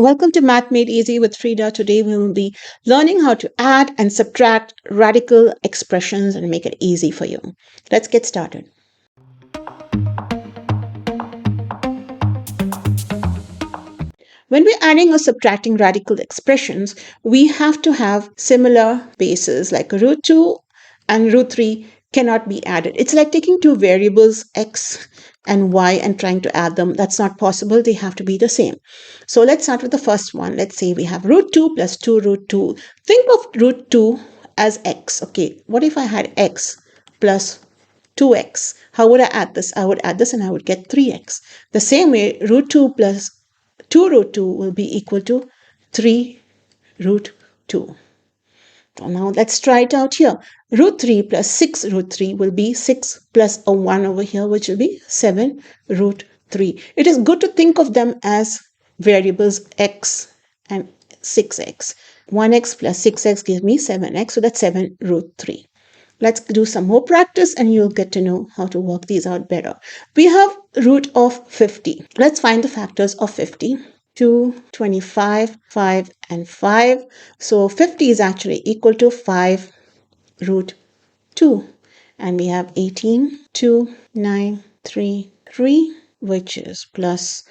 Welcome to Math Made Easy with Frida. Today we will be learning how to add and subtract radical expressions and make it easy for you. Let's get started. When we're adding or subtracting radical expressions, we have to have similar bases like root 2 and root 3 cannot be added. It's like taking two variables x and y and trying to add them. That's not possible. They have to be the same. So let's start with the first one. Let's say we have root 2 plus 2 root 2. Think of root 2 as x. Okay, what if I had x plus 2x? How would I add this? I would add this and I would get 3x. The same way, root 2 plus 2 root 2 will be equal to 3 root 2. So now let's try it out here. Root 3 plus 6 root 3 will be 6 plus a 1 over here, which will be 7 root 3. It is good to think of them as variables x and 6x. 1x plus 6x gives me 7x, so that's 7 root 3. Let's do some more practice and you'll get to know how to work these out better. We have root of 50. Let's find the factors of 50. 2, 25, 5, and 5. So 50 is actually equal to 5 root 2. And we have 18, 2, 9, 3, 3, which is plus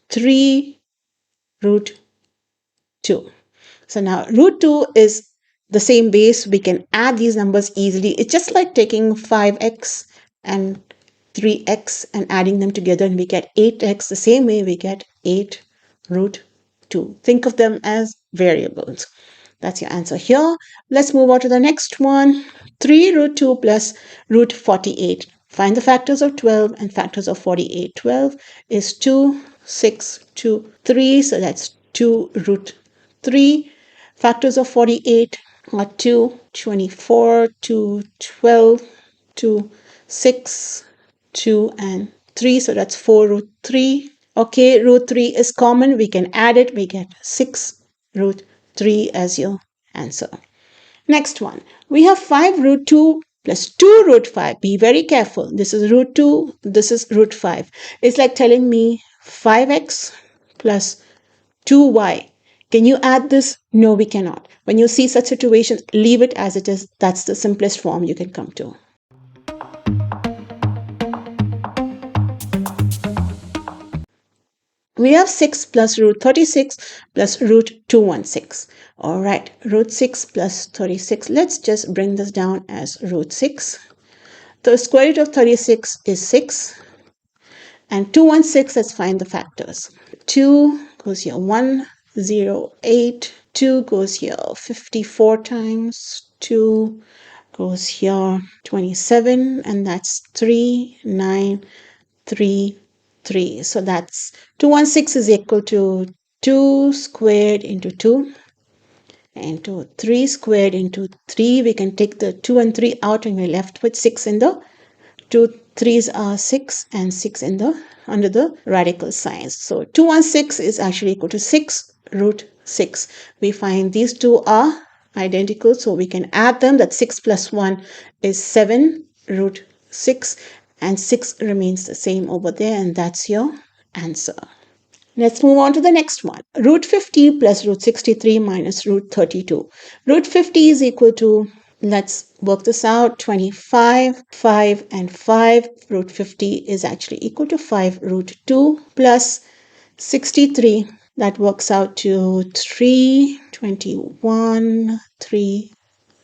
3 root 2. So now root 2 is the same base. We can add these numbers easily. It's just like taking 5x and 3x and adding them together and we get 8x. The same way we get 8 root 2. Think of them as variables. That's your answer here. Let's move on to the next one. 3 root 2 plus root 48. Find the factors of 12 and factors of 48. 12 is 2, 6, 2, 3. So that's 2 root 3. Factors of 48 are 2, 24, 2, 12, 2, 6, 2, and 3. So that's 4 root 3. Okay, root 3 is common. We can add it. We get 6 root 3 as your answer. Next one. We have 5 root 2 plus 2 root 5. Be very careful. This is root 2. This is root 5. It's like telling me 5x plus 2y. Can you add this? No, we cannot. When you see such situations, leave it as it is. That's the simplest form you can come to. We have 6 plus root 36 plus root 216. All right, root 6 plus 36. Let's just bring this down as root 6. The square root of 36 is 6. And 216, let's find the factors. 2 goes here 1, 0, 8. 2 goes here 54 times. 2 goes here 27. And that's 3, 9, 3, 3. So that's 216 is equal to 2 squared into 2 into 3 squared into 3. We can take the 2 and 3 out and we're left with 6 in the 2 3s are 6 and 6 in the under the radical signs. So 216 is actually equal to 6 root 6. We find these two are identical, so we can add them. That 6 plus 1 is 7 root 6. And 6 remains the same over there, and that's your answer. Let's move on to the next one. Root 50 plus root 63 minus root 32. Root 50 is equal to, let's work this out, 25, 5, and 5. Root 50 is actually equal to 5 root 2 plus 63. That works out to 3, 21, 3,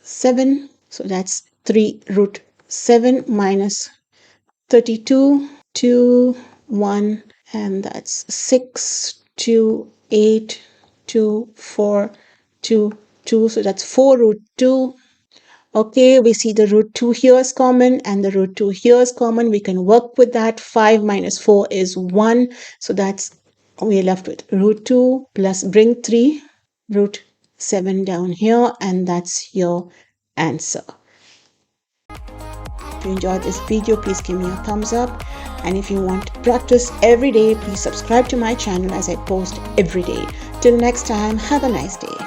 7. So that's 3 root 7 minus 32, 2, 1, and that's 6, 2, 8, 2, 4, 2, 2. So that's 4 root 2. Okay, we see the root 2 here is common and the root 2 here is common. We can work with that. 5 minus 4 is 1. So that's, we're left with root 2 plus bring 3 root 7 down here, and that's your answer. If you enjoyed this video, please give me a thumbs up, and if you want to practice every day, please subscribe to my channel as I post every day. Till next time, have a nice day.